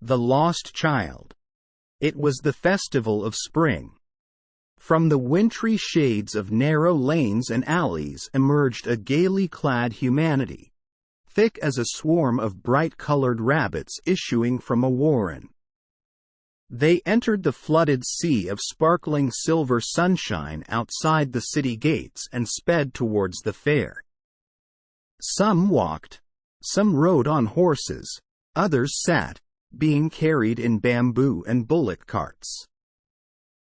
The lost child. It was the festival of spring. From the wintry shades of narrow lanes and alleys emerged a gaily clad humanity, thick as a swarm of bright-colored rabbits issuing from a warren. They entered the flooded sea of sparkling silver sunshine outside the city gates and sped towards the fair. Some walked, some rode on horses, others sat, being carried in bamboo and bullock carts.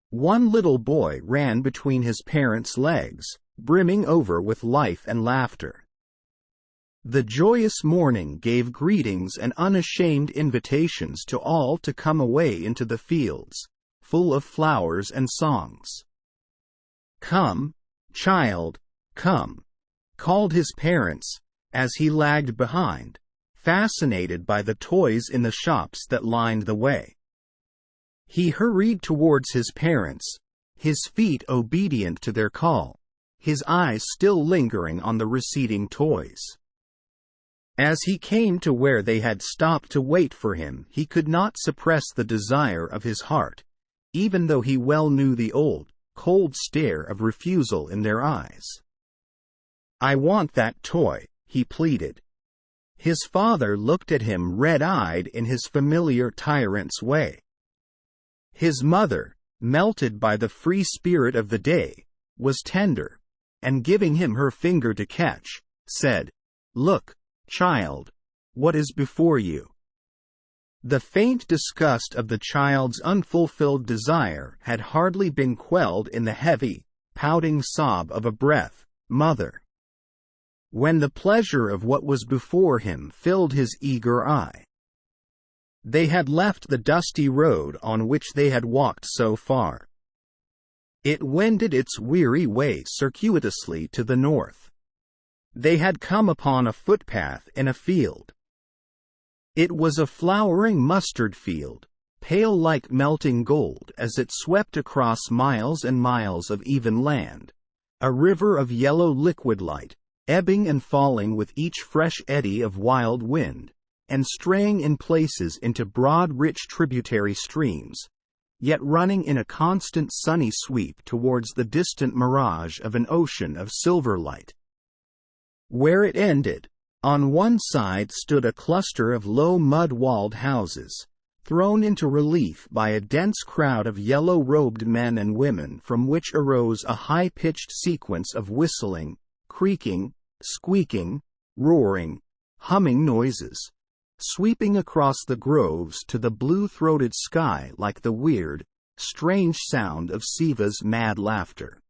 One little boy ran between his parents' legs, brimming over with life and laughter. The joyous morning gave greetings and unashamed invitations to all to come away into the fields, full of flowers and songs. "Come, child, come," called his parents, as he lagged behind, fascinated by the toys in the shops that lined the way. He hurried towards his parents, his feet obedient to their call, his eyes still lingering on the receding toys. As he came to where they had stopped to wait for him, he could not suppress the desire of his heart, even though he well knew the old, cold stare of refusal in their eyes. "I want that toy," he pleaded. His father looked at him red-eyed in his familiar tyrant's way. His mother, melted by the free spirit of the day, was tender, and giving him her finger to catch, said, "Look, child, what is before you?" The faint disgust of the child's unfulfilled desire had hardly been quelled in the heavy, pouting sob of a breath, "Mother," when the pleasure of what was before him filled his eager eye. They had left the dusty road on which they had walked so far. It wended its weary way circuitously to the north. They had come upon a footpath in a field. It was a flowering mustard field, pale like melting gold as it swept across miles and miles of even land, a river of yellow liquid light, ebbing and falling with each fresh eddy of wild wind, and straying in places into broad rich tributary streams, yet running in a constant sunny sweep towards the distant mirage of an ocean of silver light. Where it ended, on one side stood a cluster of low mud-walled houses, thrown into relief by a dense crowd of yellow-robed men and women from which arose a high-pitched sequence of whistling, creaking, squeaking, roaring, humming noises, sweeping across the groves to the blue-throated sky like the weird, strange sound of Siva's mad laughter.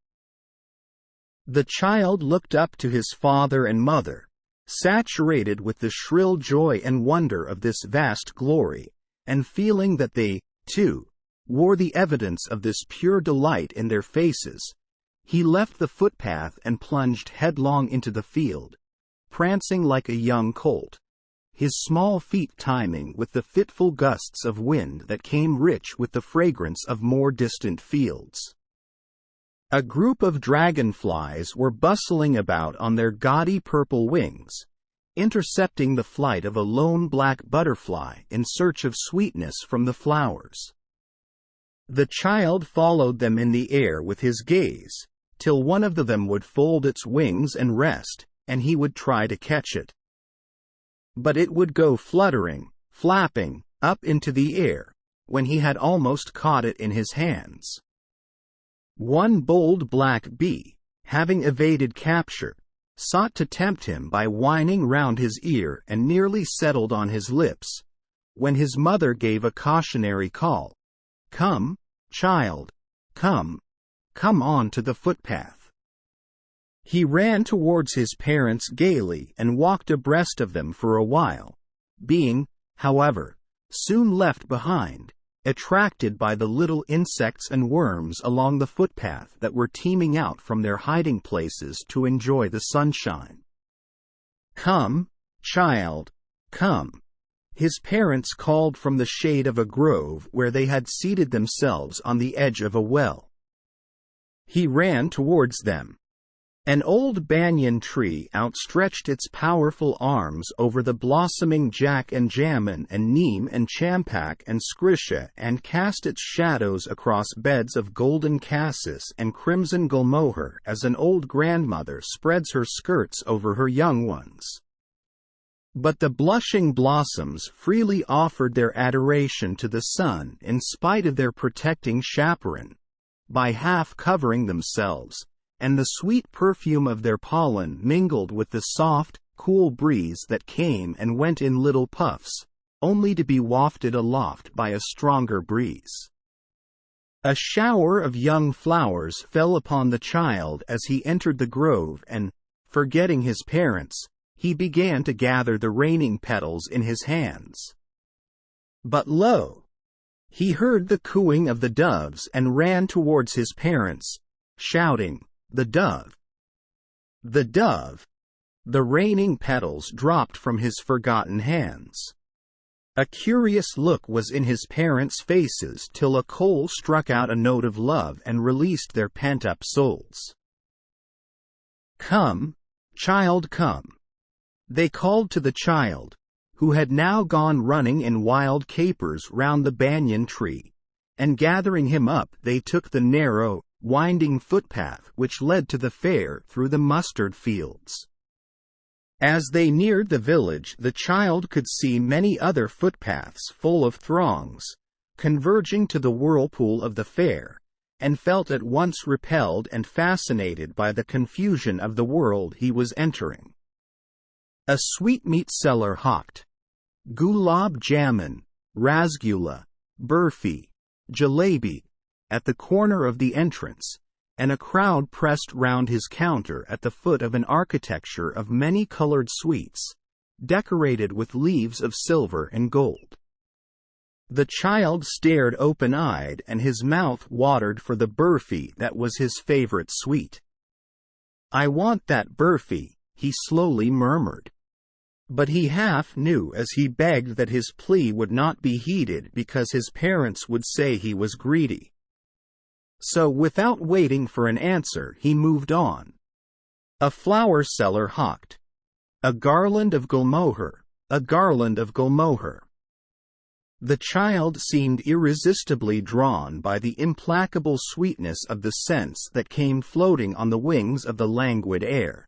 The child looked up to his father and mother, saturated with the shrill joy and wonder of this vast glory, and feeling that they, too, wore the evidence of this pure delight in their faces. He left the footpath and plunged headlong into the field, prancing like a young colt, his small feet timing with the fitful gusts of wind that came rich with the fragrance of more distant fields. A group of dragonflies were bustling about on their gaudy purple wings, intercepting the flight of a lone black butterfly in search of sweetness from the flowers. The child followed them in the air with his gaze, till one of them would fold its wings and rest, and he would try to catch it. But it would go fluttering, flapping, up into the air, when he had almost caught it in his hands. One bold black bee, having evaded capture, sought to tempt him by whining round his ear and nearly settled on his lips, when his mother gave a cautionary call, "Come, child, come on to the footpath." He ran towards his parents gaily and walked abreast of them for a while, being, however, soon left behind, attracted by the little insects and worms along the footpath that were teeming out from their hiding places to enjoy the sunshine. "Come, child, come," his parents called from the shade of a grove where they had seated themselves on the edge of a well. He ran towards them. An old banyan tree outstretched its powerful arms over the blossoming jack and jamun and neem and champak and scrisha and cast its shadows across beds of golden cassis and crimson gulmohar as an old grandmother spreads her skirts over her young ones. But the blushing blossoms freely offered their adoration to the sun in spite of their protecting chaperone, by half covering themselves, and the sweet perfume of their pollen mingled with the soft, cool breeze that came and went in little puffs, only to be wafted aloft by a stronger breeze. A shower of young flowers fell upon the child as he entered the grove and, forgetting his parents, he began to gather the raining petals in his hands. But lo! He heard the cooing of the doves and ran towards his parents, shouting, "The dove! The dove!" The raining petals dropped from his forgotten hands. A curious look was in his parents' faces till a coal struck out a note of love and released their pent-up souls. "Come, child, come!" they called to the child, who had now gone running in wild capers round the banyan tree, and gathering him up they took the narrow, winding footpath which led to the fair through the mustard fields. As they neared the village, the child could see many other footpaths full of throngs, converging to the whirlpool of the fair, and felt at once repelled and fascinated by the confusion of the world he was entering. A sweetmeat seller hawked gulab jamun, rasgulla, burfi, jalebi, at the corner of the entrance, and a crowd pressed round his counter at the foot of an architecture of many-colored sweets, decorated with leaves of silver and gold. The child stared open-eyed and his mouth watered for the burfi that was his favorite sweet. "I want that burfi," he slowly murmured. But he half knew as he begged that his plea would not be heeded because his parents would say he was greedy. So without waiting for an answer he moved on. A flower seller hawked, "A garland of gulmohar, a garland of gulmohar." The child seemed irresistibly drawn by the implacable sweetness of the scents that came floating on the wings of the languid air.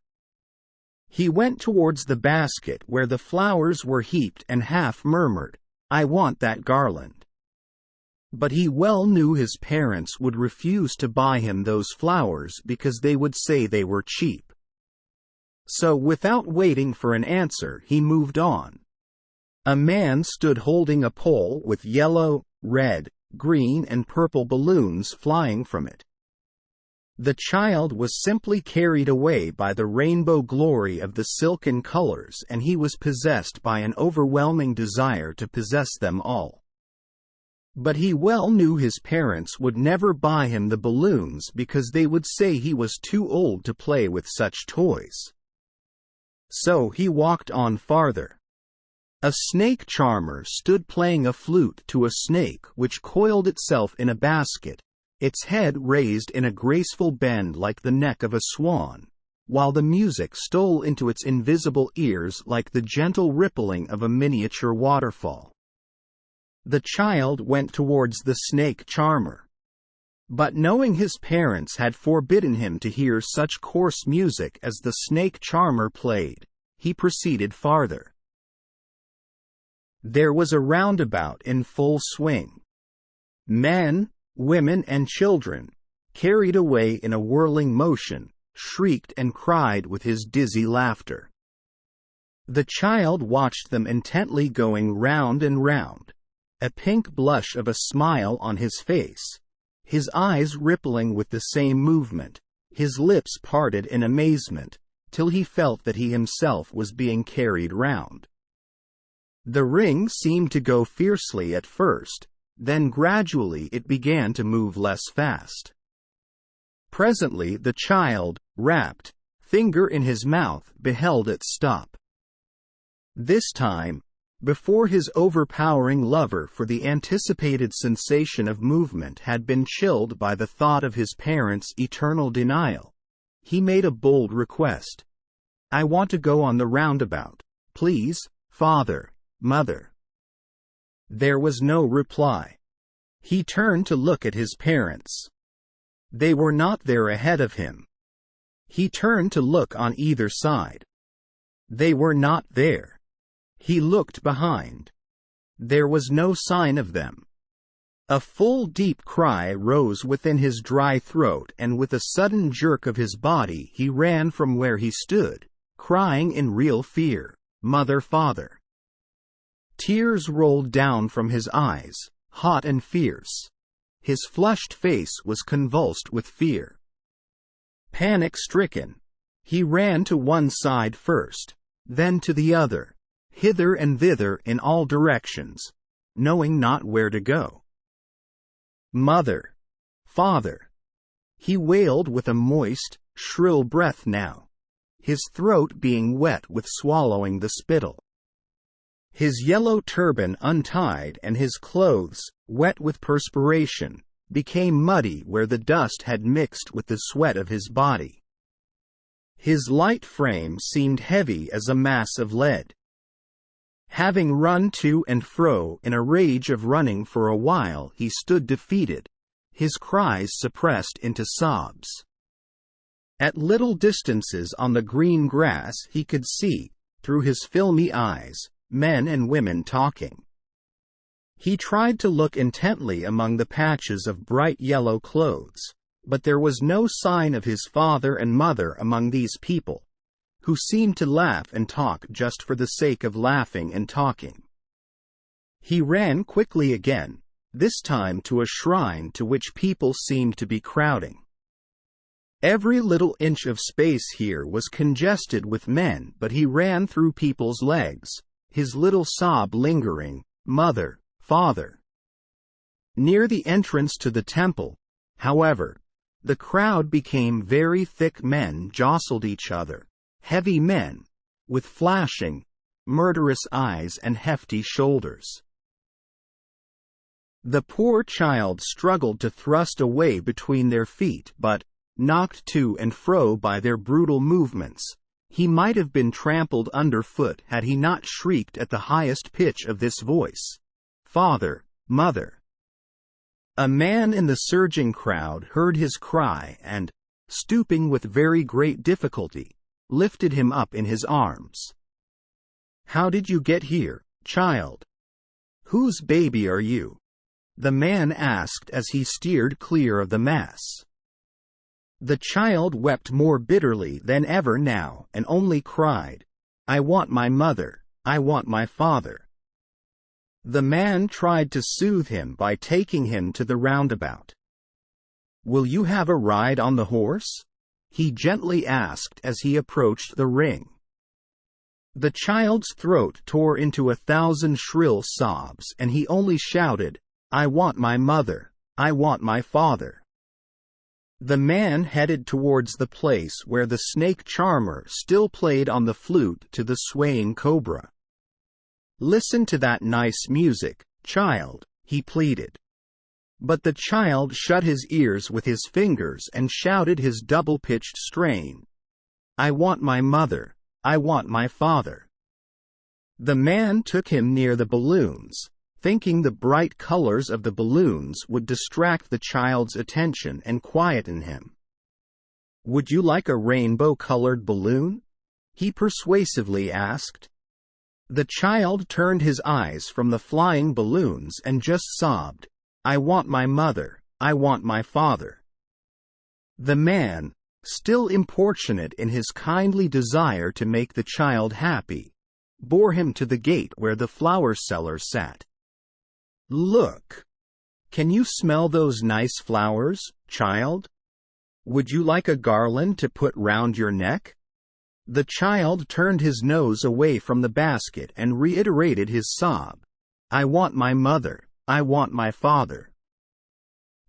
He went towards the basket where the flowers were heaped and half murmured, "I want that garland." But he well knew his parents would refuse to buy him those flowers because they would say they were cheap. So without waiting for an answer he moved on. A man stood holding a pole with yellow, red, green and purple balloons flying from it. The child was simply carried away by the rainbow glory of the silken colors, and he was possessed by an overwhelming desire to possess them all. But he well knew his parents would never buy him the balloons because they would say he was too old to play with such toys. So he walked on farther. A snake charmer stood playing a flute to a snake which coiled itself in a basket, its head raised in a graceful bend like the neck of a swan, while the music stole into its invisible ears like the gentle rippling of a miniature waterfall. The child went towards the snake charmer. But knowing his parents had forbidden him to hear such coarse music as the snake charmer played, he proceeded farther. There was a roundabout in full swing. Men, women and children, carried away in a whirling motion, shrieked and cried with his dizzy laughter. The child watched them intently going round and round, a pink blush of a smile on his face, his eyes rippling with the same movement, his lips parted in amazement, till he felt that he himself was being carried round. The ring seemed to go fiercely at first, then gradually it began to move less fast. Presently the child, rapt, finger in his mouth, beheld it stop. This time, before his overpowering lover, for the anticipated sensation of movement had been chilled by the thought of his parents' eternal denial, He made a bold request. "I want to go on the roundabout. Please, father, mother." There was no reply. He turned to look at his parents. They were not there ahead of him. He turned to look on either side. They were not there. He looked behind. There was no sign of them. A full deep cry rose within his dry throat, and with a sudden jerk of his body he ran from where he stood, crying in real fear, "Mother, father!" Tears rolled down from his eyes, hot and fierce. His flushed face was convulsed with fear. Panic-stricken, he ran to one side first, then to the other, hither and thither in all directions, knowing not where to go. "Mother! Father!" he wailed with a moist, shrill breath now, his throat being wet with swallowing the spittle. His yellow turban untied and his clothes, wet with perspiration, became muddy where the dust had mixed with the sweat of his body. His light frame seemed heavy as a mass of lead. Having run to and fro in a rage of running for a while, he stood defeated, his cries suppressed into sobs. At little distances on the green grass he could see, through his filmy eyes, men and women talking. He tried to look intently among the patches of bright yellow clothes, but there was no sign of his father and mother among these people, who seemed to laugh and talk just for the sake of laughing and talking. He ran quickly again, this time to a shrine to which people seemed to be crowding. Every little inch of space here was congested with men, but he ran through people's legs, his little sob lingering, "Mother, father." Near the entrance to the temple, however, the crowd became very thick. Men jostled each other, heavy men, with flashing, murderous eyes and hefty shoulders. The poor child struggled to thrust a way between their feet, but, knocked to and fro by their brutal movements, he might have been trampled underfoot had he not shrieked at the highest pitch of this voice, "Father, mother!" A man in the surging crowd heard his cry and, stooping with very great difficulty, lifted him up in his arms. "How did you get here, child? Whose baby are you?" the man asked as he steered clear of the mass. The child wept more bitterly than ever now and only cried, "I want my mother, I want my father." The man tried to soothe him by taking him to the roundabout. "Will you have a ride on the horse?" he gently asked as he approached the ring. The child's throat tore into 1,000 shrill sobs and he only shouted, "I want my mother, I want my father." The man headed towards the place where the snake charmer still played on the flute to the swaying cobra. "Listen to that nice music, child," he pleaded. But the child shut his ears with his fingers and shouted his double-pitched strain, "I want my mother, I want my father." The man took him near the balloons, thinking the bright colors of the balloons would distract the child's attention and quieten him. "Would you like a rainbow-colored balloon?" he persuasively asked. The child turned his eyes from the flying balloons and just sobbed, "I want my mother, I want my father." The man, still importunate in his kindly desire to make the child happy, bore him to the gate where the flower seller sat. "Look! Can you smell those nice flowers, child? Would you like a garland to put round your neck?" The child turned his nose away from the basket and reiterated his sob, "I want my mother, I want my father."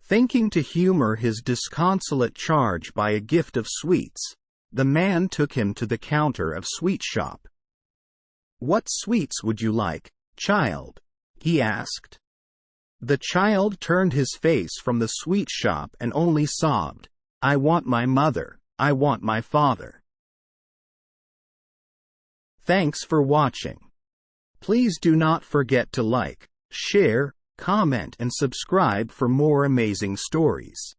Thinking to humor his disconsolate charge by a gift of sweets, the man took him to the counter of sweet shop. "What sweets would you like, child?" he asked. The child turned his face from the sweet shop and only sobbed, "I want my mother, I want my father. Thanks for watching. Please do not forget to like, share, comment and subscribe for more amazing stories.